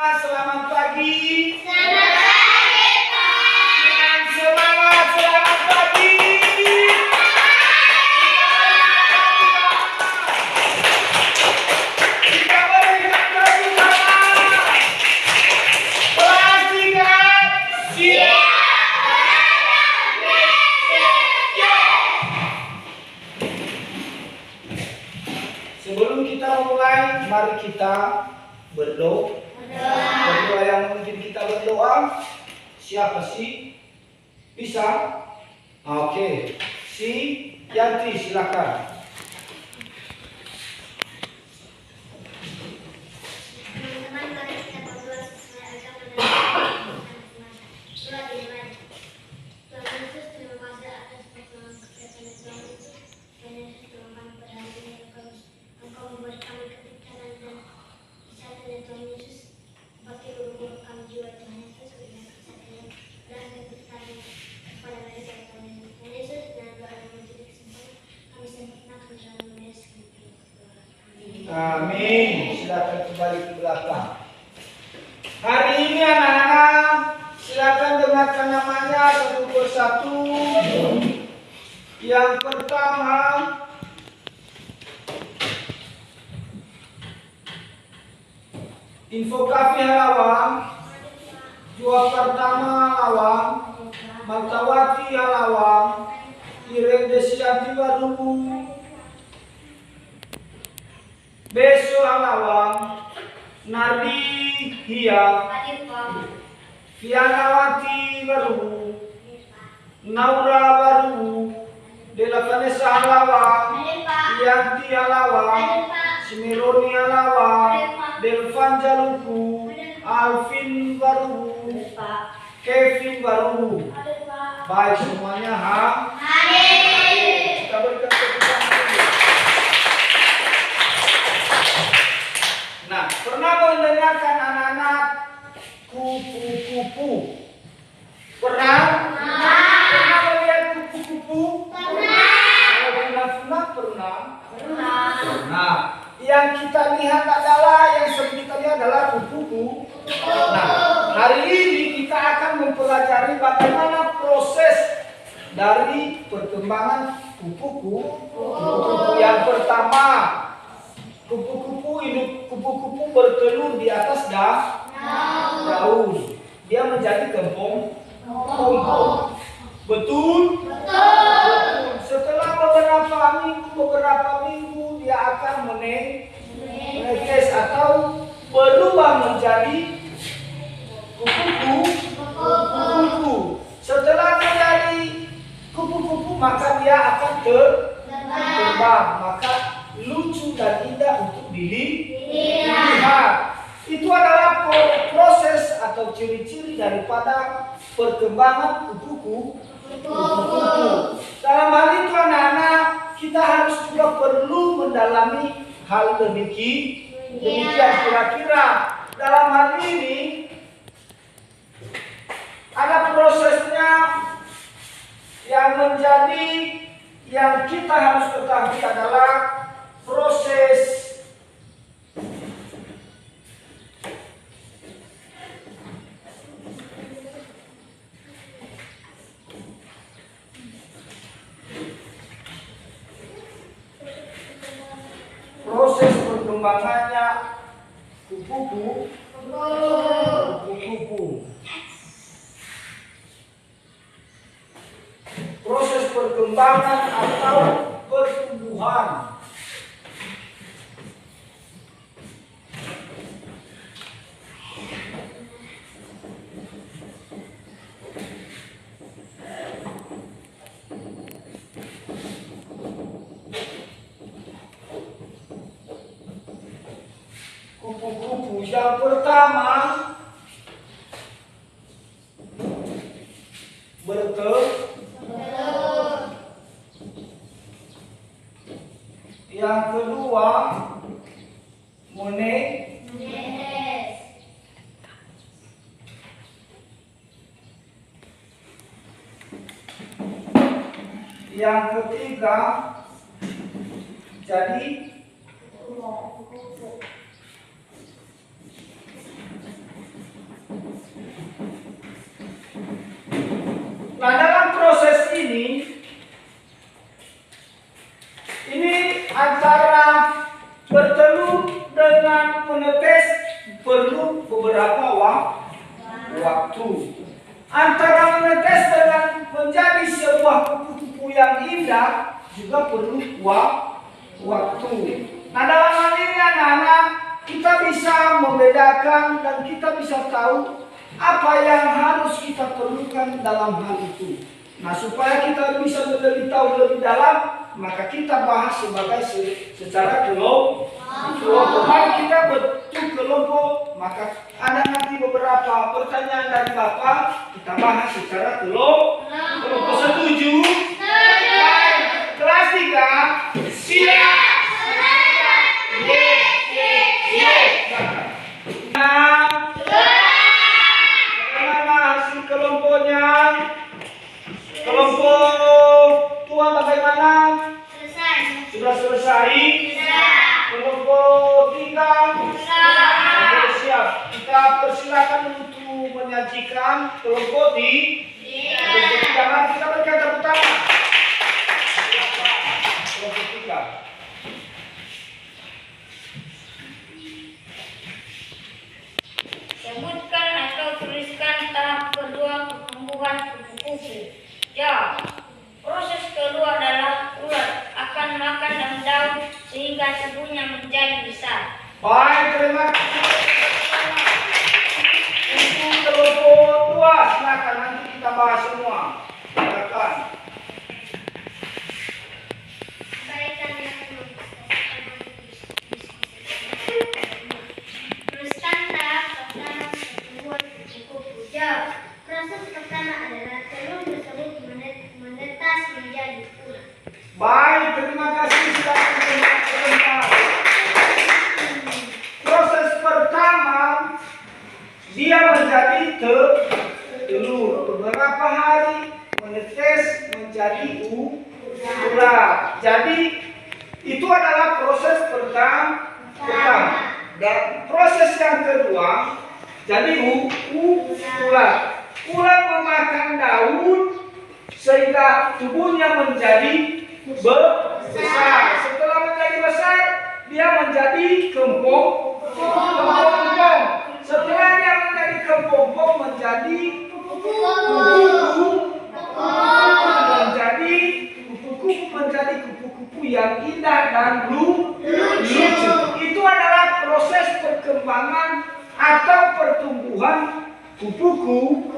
Selamat pagi. Selamat pagi, Pak. Dengan semangat, selamat pagi. Kita berikan bersama. Kelas 3. Siap. Sebelum kita mulai, mari kita berdoa. Berdoa yang mungkin kita berdoa. Siapa sih? Bisa? Oke. Si Yanti, silakan. Teman-teman, mari kita berdoa sesuai agama dan keyakinan masing-masing. Doa dimulai. Tuhan Yesus, terima kasih atas pertolongan kesehatan Tuhan Yesus. Tuhan Yesus, terima kasih pada hari ini Engkau memberi kami kepikiran dan kesehatan ya Tuhan Yesus. Bagi guru-guru kami juga Tuhan Yesus, berikan kesehatan dan kepikiran kepada mereka ya Tuhan Yesus. Tuhan Yesus, dengan doa yang menjadi kesempatan kami sempurnakan dalam Yesus. Amin. Silakan kembali ke belakang. Hari ini anak-anak, silakan dengarkan namanya satu persatu. Yang pertama, Infokafi Halawang, Jua pertama Halawang, Martawati Halawang, Irene Desianti Barumu, Beso Halawang, Nardi Hia, Fianawati Baru, Naura Baru, Dela Vanessa Halawang, Yanti Halawang, Simironi Halawang, Delvan Jaluku, Alvin Baru, Kevin Baru. Baik semuanya, ha? Kita berikan tepuk tangan. Nah, pernah mendengarkan anak-anak kupu-kupu? Pernah? Pernah melihat kupu-kupu? Kalau punah-punah pernah? Pernah. Yang kita lihat adalah, yang sering kita lihat adalah kupu-kupu. Nah, hari ini kita akan mempelajari bagaimana proses dari perkembangan kupu-kupu. Yang pertama, kupu-kupu bertelur di atas daun. Dia menjadi kempong. Betul? Setelah beberapa minggu dia akan menetes atau berubah menjadi kupu-kupu. Setelah menjadi kupu-kupu maka dia akan terbang. Maka lucu dan indah untuk dilihat. Itu adalah proses atau ciri-ciri daripada perkembangan kupu-kupu. Dalam hal itu anak-anak, kita harus juga perlu mendalami hal demikian kira-kira. Dalam hal ini ada prosesnya yang kita harus ketahui adalah proses perkembangannya kupu-kupu. Proses perkembangan atau pertumbuhan. Kupu-kupu yang pertama bertelur. Yang kedua menetes. Yang ketiga jadi Nah, dalam proses ini antara bertelur dengan menetes perlu beberapa waktu. Antara menetes dengan menjadi sebuah kupu-kupu yang indah juga perlu waktu. Nah, dalam hal ini anak-anak, kita bisa membedakan dan kita bisa tahu apa yang harus kita perlukan dalam hal itu. Nah, supaya kita bisa lebih tahu lebih dalam, maka kita bahas secara kelompok. Mari kita bentuk kelompok, maka ada nanti beberapa pertanyaan dari Bapak, kita bahas secara kelompok. Setuju? Baik. Kelas 3, siap. Nah, bagaimana hasil kelompoknya? Kelompok tua bagaimana? Sudah selesai? Kelompok 3? Oke, siap. Kita persilakan untuk menyajikan kelompok di kelompok 3. Mari kita berikan tepuk tangan. Kelompok 3. Sebutkan atau tuliskan tahap kedua pertumbuhan kupu-kupu. Jawab. Proses kedua adalah ulat akan makan daun-daun sehingga tubuhnya menjadi besar. Baik, terima kasih. Untuk kelompok 2, silakan nanti kita bahas semua. Silakan. Teruskan tahap pertama pertumbuhan kupu-kupu. Jawab. Proses pertama adalah telur tersebut menetas menjadi ulat. Baik, terima kasih. Silakan kembali ke tempat. Proses pertama, dia menjadi telur. Beberapa hari menetes menjadi ulat. Jadi itu adalah proses pertama. Dan proses yang kedua, jadi ulat. Ulat memakan daun sehingga tubuhnya menjadi besar. Setelah menjadi besar, dia menjadi kempong. Setelah dia menjadi kempong, menjadi kupu-kupu yang indah dan lucu. Itu adalah proses perkembangan atau pertumbuhan kupu-kupu.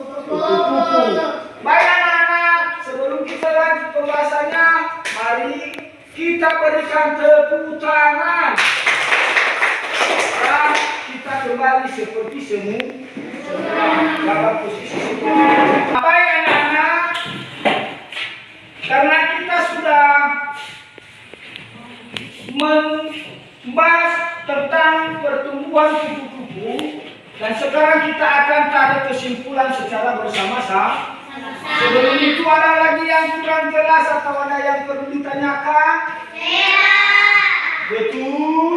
Baik anak-anak, sebelum kita lanjut pembahasannya, mari kita berikan tepuk tangan. Dan kita kembali seperti semula dalam posisi semula. Baik anak-anak, karena kita sudah membahas tentang pertumbuhan kupu-kupu, dan sekarang kita akan tarik kesimpulan secara bersama-sama. Sebelum itu ada lagi yang kurang jelas atau ada yang perlu ditanyakan? Betul?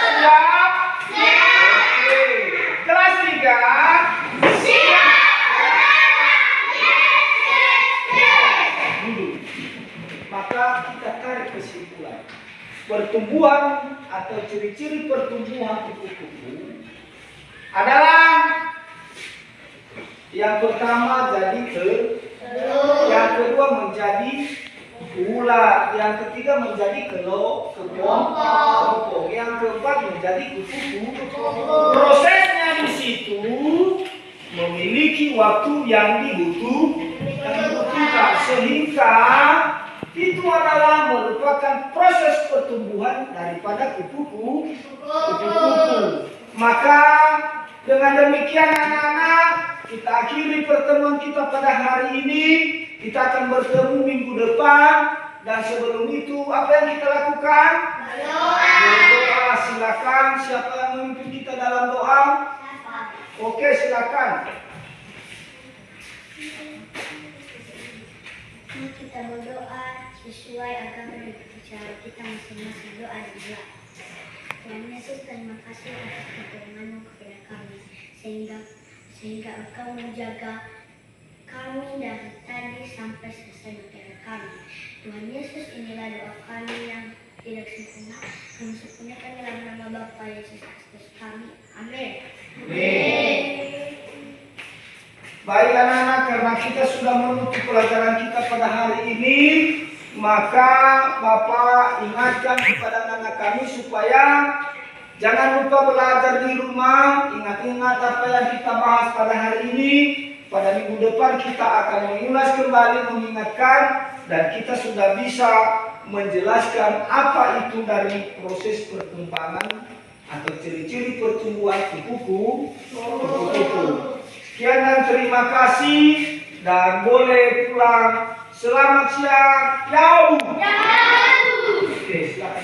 Siap? Oke. Kelas 3? Duduk. Maka kita tarik kesimpulan. Pertumbuhan atau ciri-ciri pertumbuhan kupu-kupu adalah yang pertama jadi telur, yang kedua menjadi ulat, yang ketiga menjadi kelompok, yang keempat menjadi kupu-kupu. Prosesnya di situ memiliki waktu yang dibutuhkan, sehingga itu adalah merupakan proses pertumbuhan daripada kupu-kupu. Maka dengan demikian anak-anak, kita akhiri pertemuan kita pada hari ini. Kita akan bertemu minggu depan. Dan sebelum itu, apa yang kita lakukan? Berdoa. Silakan, siapa yang memimpin kita dalam doa? Oke, silakan. Kita berdoa sesuai agama dan cara kita masing-masing. Doa juga. Tuhan Yesus, terima kasih atas pertolongan-Mu kepada kami, sehingga Engkau menjaga kami kami dari tadi sampai selesai materi kami. Tuhan Yesus, inilah doa kami yang tidak sempurna. Kami sempurnakan dalam nama Bapa Yesus Kristus kami. Amin. Baik anak-anak, karena kita sudah menutup pelajaran kita pada hari ini, maka Bapak ingatkan kepada anak-anak kami supaya jangan lupa belajar di rumah. Ingat-ingat apa yang kita bahas pada hari ini. Pada minggu depan kita akan mengulas kembali, mengingatkan, dan kita sudah bisa menjelaskan apa itu dari proses perkembangan atau ciri-ciri pertumbuhan kupu-kupu. Sekian dan terima kasih, dan boleh pulang. Selamat siang. Yau. Oke, silakan.